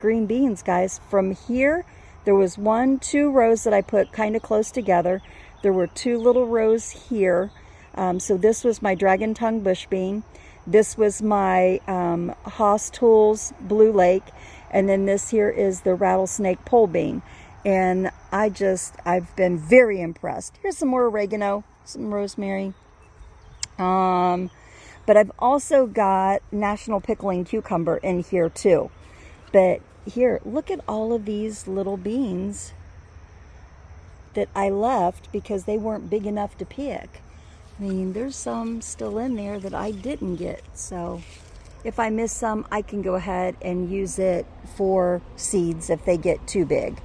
green beans, guys. From here, there was 2 rows that I put kind of close together. There were 2 little rows here. So this was my dragon tongue bush bean. This was my Haas Tools Blue Lake. And then this here is the rattlesnake pole bean. And I've been very impressed. Here's some more oregano, some rosemary. But I've also got National Pickling Cucumber in here too. But here, look at all of these little beans that I left because they weren't big enough to pick. I mean, there's some still in there that I didn't get. So if I miss some, I can go ahead and use it for seeds if they get too big.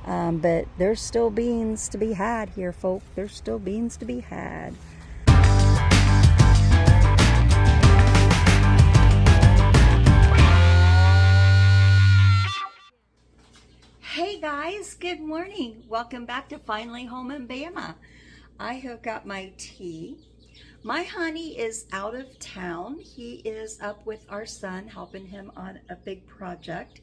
But there's still beans to be had here, folk. There's still beans to be had. Hey guys, good morning. Welcome back to Finally Home in Bama. I have got my tea. My honey is out of town. He is up with our son, helping him on a big project.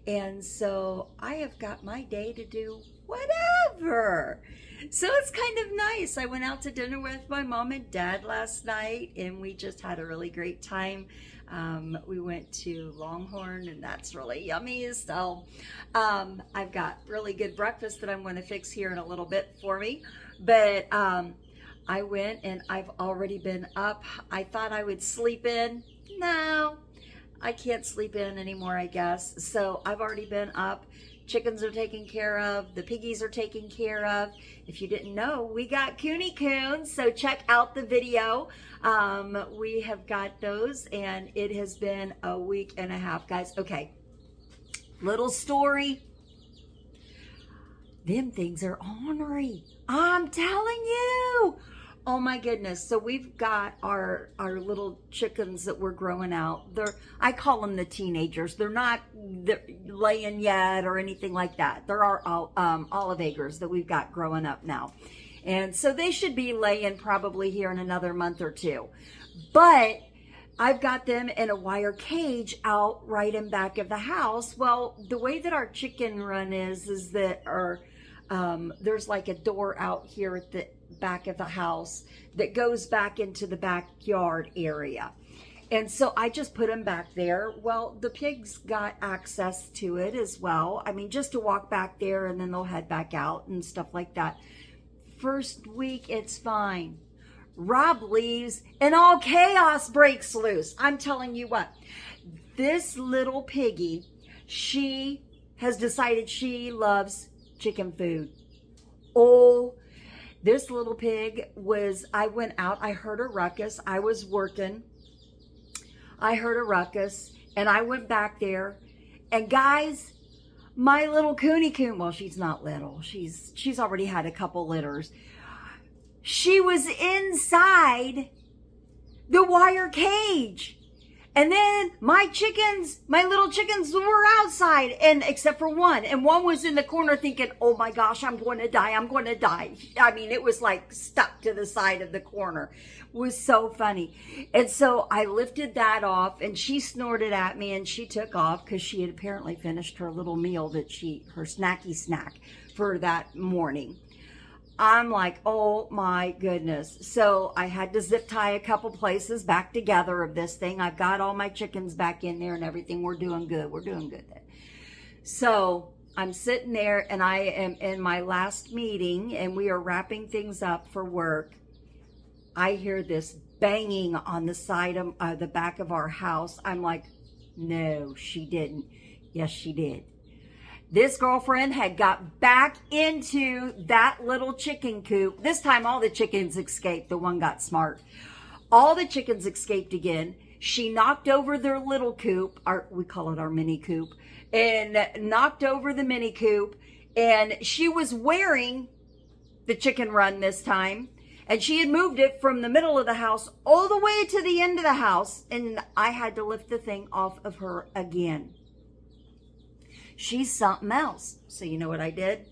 And so I have got my day to do whatever. So it's kind of nice. I went out to dinner with my mom and dad last night, and we just had a really great time. We went to Longhorn, and that's really yummy. So I've got really good breakfast that I'm going to fix here in a little bit for me. But I went, and I've already been up. I thought I would sleep in. No, I can't sleep in anymore, I guess. So I've already been up. Chickens are taken care of. The piggies are taken care of. If you didn't know, we got Cooney Coons, so check out the video. We have got those, and it has been a week and a half, guys. Okay, little story. Them things are ornery. I'm telling you. Oh my goodness. So we've got our little chickens that we're growing out. I call them the teenagers. They're not laying yet or anything like that. They're our olive acres that we've got growing up now. And so they should be laying probably here in another month or two. But I've got them in a wire cage out right in back of the house. Well, the way that our chicken run is that there's like a door out here at the back of the house that goes back into the backyard area. And so I just put them back there. Well, the pigs got access to it as well. I mean, just to walk back there, and then they'll head back out and stuff like that. First week, it's fine. Rob leaves and all chaos breaks loose. I'm telling you what, this little piggy, she has decided she loves chicken food. Oh, this little pig I went out, I heard a ruckus. I was working. I heard a ruckus, and I went back there. And guys, my little Cooney Coon, well, she's not little. She's already had a couple litters. She was inside the wire cage. And then my little chickens were outside, and except for one. And one was in the corner thinking, oh my gosh, I'm going to die. I'm going to die. I mean, it was like stuck to the side of the corner. It was so funny. And so I lifted that off, and she snorted at me, and she took off because she had apparently finished her little meal her snacky snack for that morning. I'm like, oh my goodness. So I had to zip tie a couple places back together of this thing. I've got all my chickens back in there and everything. We're doing good. We're doing good. So I'm sitting there, and I am in my last meeting, and we are wrapping things up for work. I hear this banging on the side of the back of our house. I'm like, no, she didn't. Yes, she did. This girlfriend had got back into that little chicken coop. This time all the chickens escaped. The one got smart. All the chickens escaped again. She knocked over their little coop. We call it our mini coop. And knocked over the mini coop. And she was wearing the chicken run this time. And she had moved it from the middle of the house all the way to the end of the house. And I had to lift the thing off of her again. She's something else. So you know what I did?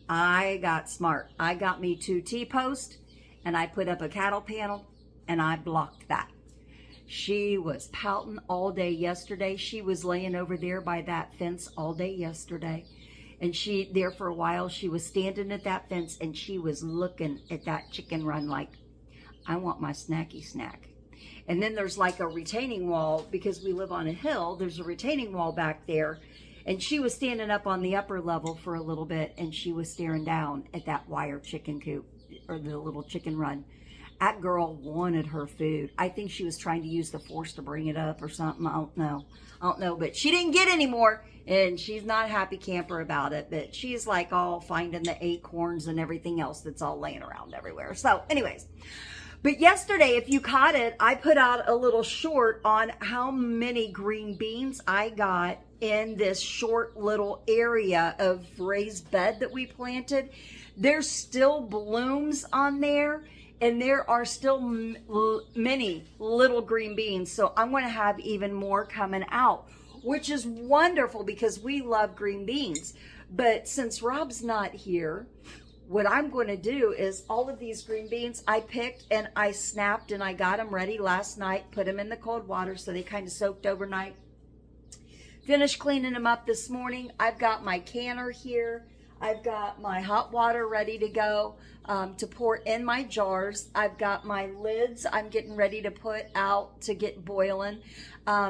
I got smart. I got me 2 T-posts, and I put up a cattle panel, and I blocked that. She was pouting all day yesterday. She was laying over there by that fence all day yesterday. And there for a while, she was standing at that fence and she was looking at that chicken run like, I want my snacky snack. And then there's like a retaining wall, because we live on a hill, there's a retaining wall back there. And she was standing up on the upper level for a little bit and she was staring down at that wire chicken coop, or the little chicken run. That girl wanted her food. I think she was trying to use the force to bring it up or something. I don't know, but she didn't get any more, and she's not a happy camper about it, but she's like all finding the acorns and everything else that's all laying around everywhere. So anyways, but yesterday, if you caught it, I put out a little short on how many green beans I got in this short little area of raised bed that we planted. There's still blooms on there. And there are still many little green beans. So I'm going to have even more coming out, which is wonderful because we love green beans. But since Rob's not here, what I'm going to do is all of these green beans I picked and I snapped and I got them ready last night, put them in the cold water so they kind of soaked overnight. Finished cleaning them up this morning. I've got my canner here. I've got my hot water ready to go to pour in my jars. I've got my lids I'm getting ready to put out to get boiling.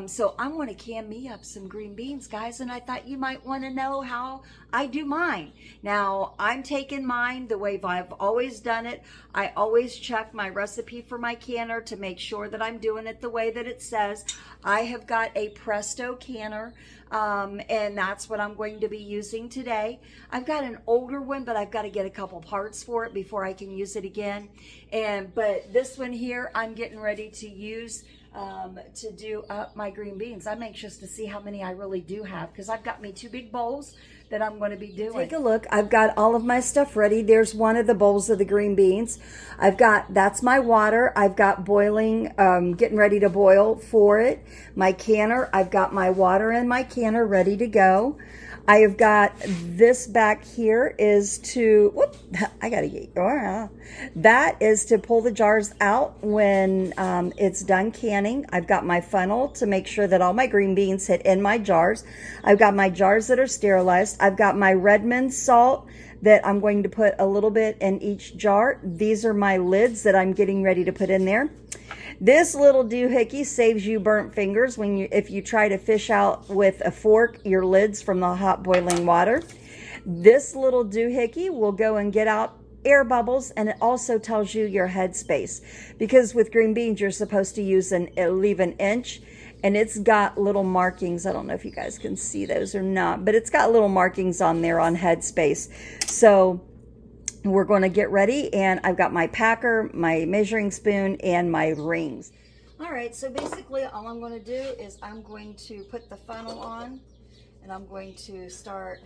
So I'm going to can me up some green beans, guys, and I thought you might want to know how I do mine. Now, I'm taking mine the way I've always done it. I always check my recipe for my canner to make sure that I'm doing it the way that it says. I have got a Presto canner, and that's what I'm going to be using today. I've got an older one, but I've got to get a couple parts for it before I can use it again. But this one here, I'm getting ready to use to do up my green beans. I'm anxious to see how many I really do have, because I've got me 2 big bowls that I'm going to be doing. Take a look. I've got all of my stuff ready. There's one of the bowls of the green beans. That's my water. I've got boiling, getting ready to boil for it. My canner, I've got my water in my canner ready to go. I have got this back here is to, that is to pull the jars out when it's done canning. I've got my funnel to make sure that all my green beans hit in my jars. I've got my jars that are sterilized. I've got my Redmonds Salt that I'm going to put a little bit in each jar. These are my lids that I'm getting ready to put in there. This little doohickey saves you burnt fingers if you try to fish out with a fork your lids from the hot boiling water. This little doohickey will go and get out air bubbles, and it also tells you your headspace, because with green beans you're supposed to leave an inch, and it's got little markings. I don't know if you guys can see those or not, but it's got little markings on there on headspace. So we're going to get ready, and I've got my packer, my measuring spoon, and my rings. All right, so basically all I'm going to do is I'm going to put the funnel on, and I'm going to start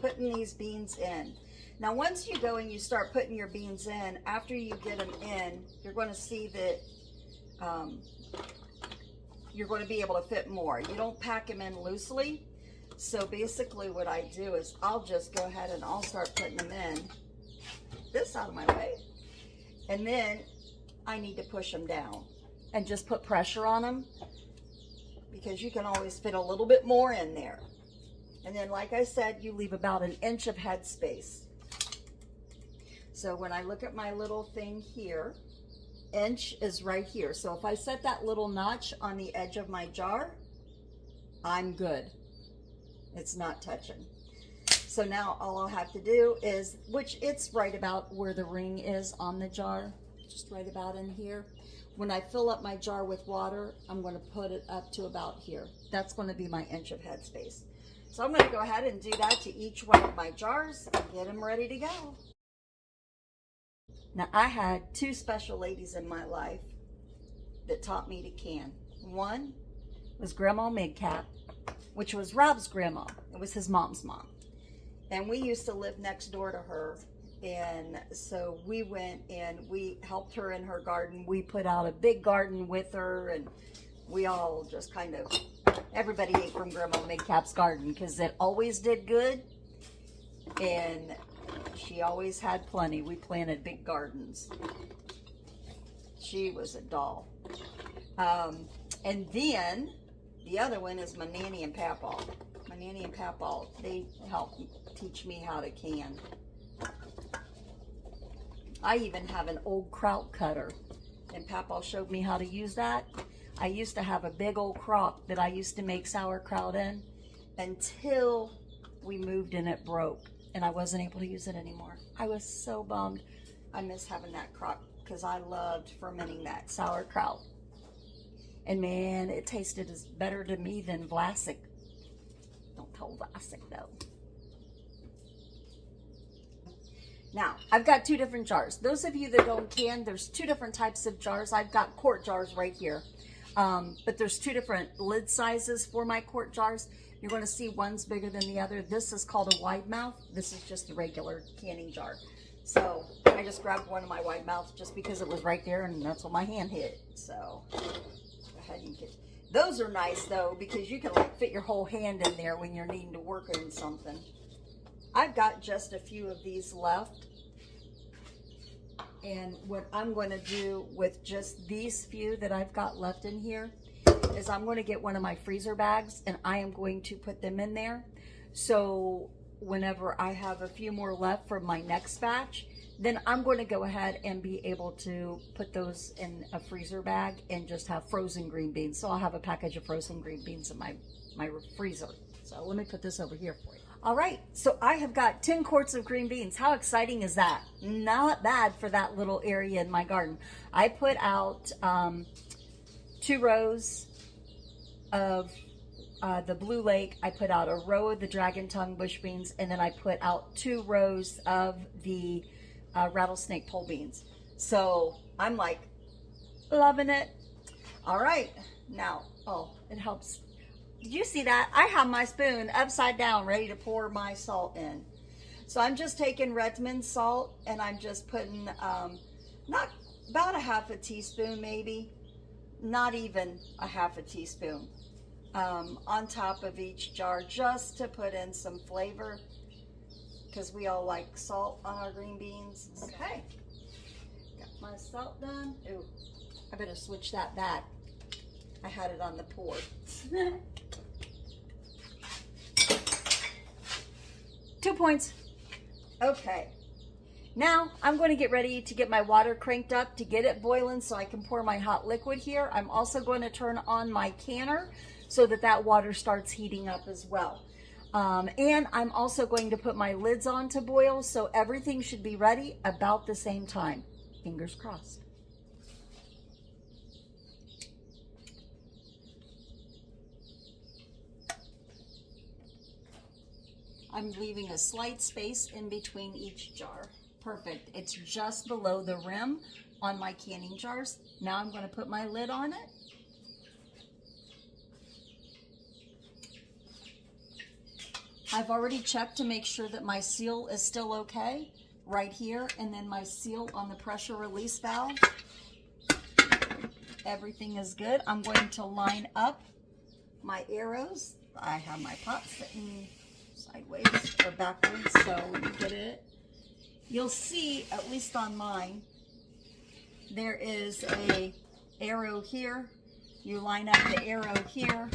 putting these beans in. Now, once you go and you start putting your beans in, after you get them in, you're going to see that you're going to be able to fit more. You don't pack them in loosely. So basically what I do is I'll just go ahead and I'll start putting them in. This out of my way, and then I need to push them down and just put pressure on them, because you can always fit a little bit more in there. And then, like I said, you leave about an inch of head space. So when I look at my little thing here, inch is right here. So if I set that little notch on the edge of my jar, I'm good. It's not touching. So now all I'll have to do is, which it's right about where the ring is on the jar, just right about in here. When I fill up my jar with water, I'm going to put it up to about here. That's going to be my inch of headspace. So I'm going to go ahead and do that to each one of my jars and get them ready to go. Now, I had 2 special ladies in my life that taught me to can. One was Grandma Midcap, which was Rob's grandma. It was his mom's mom. And we used to live next door to her, and so we went and we helped her in her garden. We put out a big garden with her, and we all just kind of, everybody ate from Grandma Midcap's garden because it always did good, and she always had plenty. We planted big gardens. She was a doll. And then the other one is my nanny and papaw. My nanny and papaw, they help teach me how to can. I even have an old kraut cutter, and papaw showed me how to use that. I used to have a big old crock that I used to make sauerkraut in until we moved and it broke, and I wasn't able to use it anymore. I was so bummed. I miss having that crock because I loved fermenting that sauerkraut. And man, it tasted as better to me than Vlasic. Don't tell Vlasic though. Now, I've got two different jars. Those of you that don't can, there's two different types of jars. I've got quart jars right here. But there's two different lid sizes for my quart jars. You're going to see one's bigger than the other. This is called a wide mouth. This is just a regular canning jar. So I just grabbed one of my wide mouths just because it was right there and that's what my hand hit. So go ahead and get. Those are nice though because you can like fit your whole hand in there when you're needing to work on something. I've got just a few of these left. And what I'm going to do with just these few that I've got left in here is I'm going to get one of my freezer bags and I am going to put them in there. So whenever I have a few more left for my next batch, then I'm going to go ahead and be able to put those in a freezer bag and just have frozen green beans. So I'll have a package of frozen green beans in my freezer. So let me put this over here for you. All right, so I have got 10 quarts of green beans. How exciting is that? Not bad for that little area in my garden. I put out 2 rows of the Blue Lake. I put out a row of the Dragon Tongue bush beans, and then I put out 2 rows of the rattlesnake pole beans. So I'm like loving it. All right, now, oh, it helps. Did you see that? I have my spoon upside down ready to pour my salt in. So I'm just taking Redmonds Salt and I'm just putting not about a half a teaspoon, maybe not even a half a teaspoon on top of each jar just to put in some flavor because we all like salt on our green beans. Okay, got my salt done. Ooh, I better switch that back. I had it on the pour. 2 points. Okay. Now I'm going to get ready to get my water cranked up to get it boiling so I can pour my hot liquid here. I'm also going to turn on my canner so that that water starts heating up as well. And I'm also going to put my lids on to boil so everything should be ready about the same time. Fingers crossed. I'm leaving a slight space in between each jar. Perfect. It's just below the rim on my canning jars. Now I'm going to put my lid on it. I've already checked to make sure that my seal is still okay right here, and then my seal on the pressure release valve. Everything is good. I'm going to line up my arrows. I have my pot sitting sideways or backwards, so let me get it. You'll see, at least on mine, there is a arrow here. You line up the arrow here,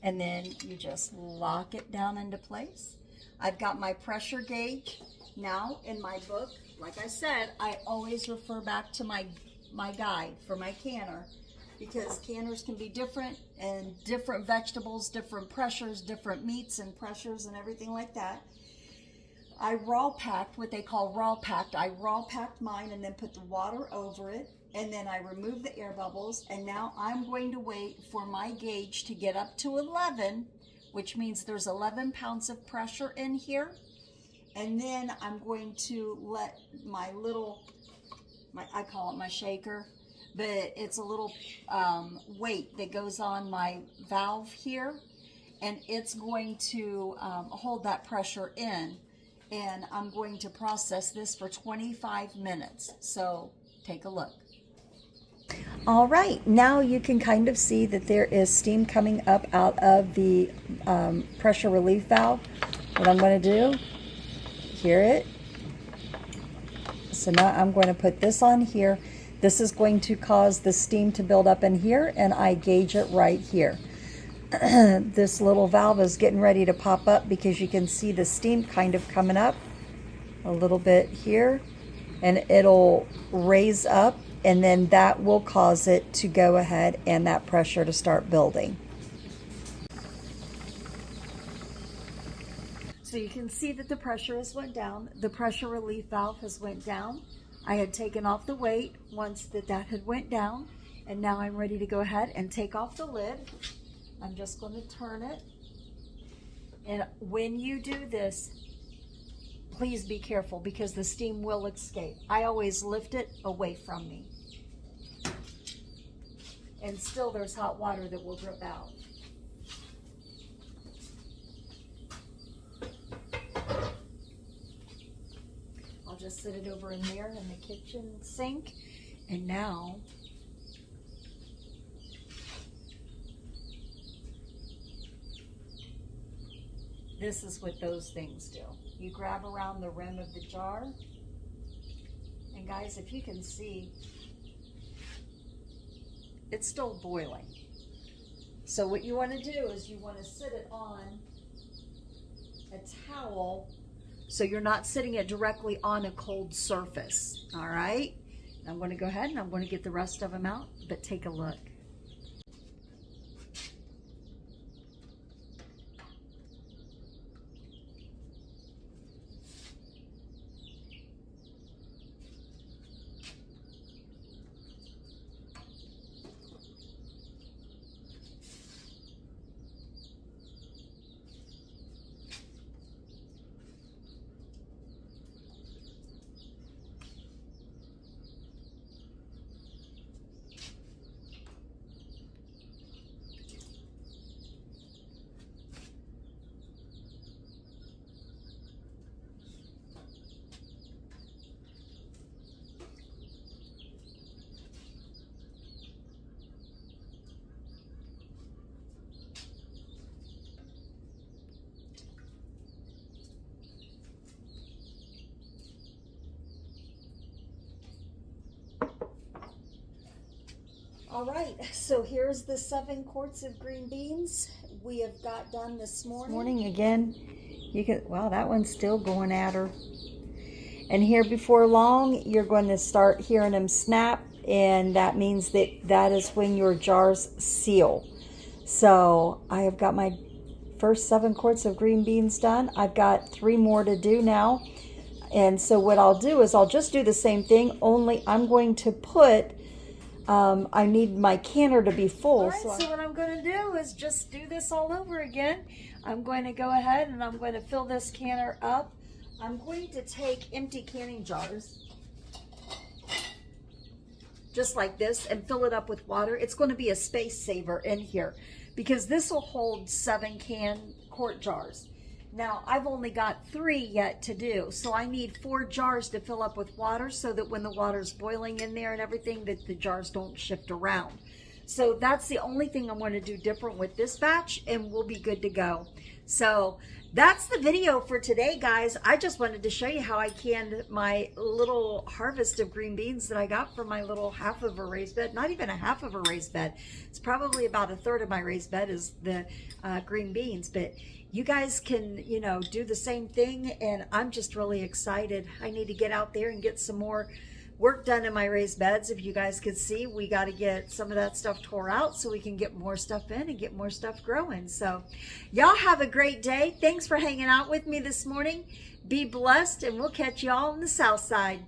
and then you just lock it down into place. I've got my pressure gauge. Now, in my book, like I said, I always refer back to my guide for my canner, because canners can be different, and different vegetables, different pressures, different meats and pressures and everything like that. I raw packed, what they call raw packed. I raw packed mine and then put the water over it, and then I remove the air bubbles, and now I'm going to wait for my gauge to get up to 11, which means there's 11 pounds of pressure in here. And then I'm going to let my little, I call it my shaker, but it's a little weight that goes on my valve here, and it's going to hold that pressure in, and I'm going to process this for 25 minutes. So take a look. All right, now you can kind of see that there is steam coming up out of the pressure relief valve. What I'm going to do, hear it. So now I'm going to put this on here. This is going to cause the steam to build up in here, and I gauge it right here. This little valve is getting ready to pop up because you can see the steam kind of coming up a little bit here, and it'll raise up, and then that will cause it to go ahead and that pressure to start building. So you can see that the pressure has went down. The pressure relief valve has went down. I had taken off the weight once that had went down, and now I'm ready to go ahead and take off the lid. I'm just going to turn it. And when you do this, please be careful because the steam will escape. I always lift it away from me. And still there's hot water that will drip out. I'll just sit it over in there in the kitchen sink. And now this is what those things do. You grab around the rim of the jar. And guys, if you can see, it's still boiling. So what you want to do is you want to sit it on a towel so you're not sitting it directly on a cold surface. All right? I'm going to go ahead and I'm going to get the rest of them out, but take a look. All right, so here's the 7 quarts of green beans we have got done this morning. Again, you can, wow, that one's still going at her. And here before long, you're going to start hearing them snap, and that means that is when your jars seal. So I have got my first 7 quarts of green beans done. I've got 3 more to do now. And so what I'll do is I'll just do the same thing, only I'm going to put I need my canner to be full. All right, so what I'm going to do is just do this all over again. I'm going to go ahead and I'm going to fill this canner up. I'm going to take empty canning jars, just like this, and fill it up with water. It's going to be a space saver in here because this will hold 7 quart jars. Now, I've only got 3 yet to do, so I need 4 jars to fill up with water so that when the water's boiling in there and everything, that the jars don't shift around. So that's the only thing I'm going to do different with this batch, and we'll be good to go. So that's the video for today, guys. I just wanted to show you how I canned my little harvest of green beans that I got from my little half of a raised bed. Not even a half of a raised bed. It's probably about 1/3 of my raised bed is the green beans, but you guys can, you know, do the same thing, and I'm just really excited. I need to get out there and get some more work done in my raised beds. If you guys could see, we got to get some of that stuff tore out so we can get more stuff in and get more stuff growing. So y'all have a great day. Thanks for hanging out with me this morning. Be blessed, and we'll catch y'all on the south side.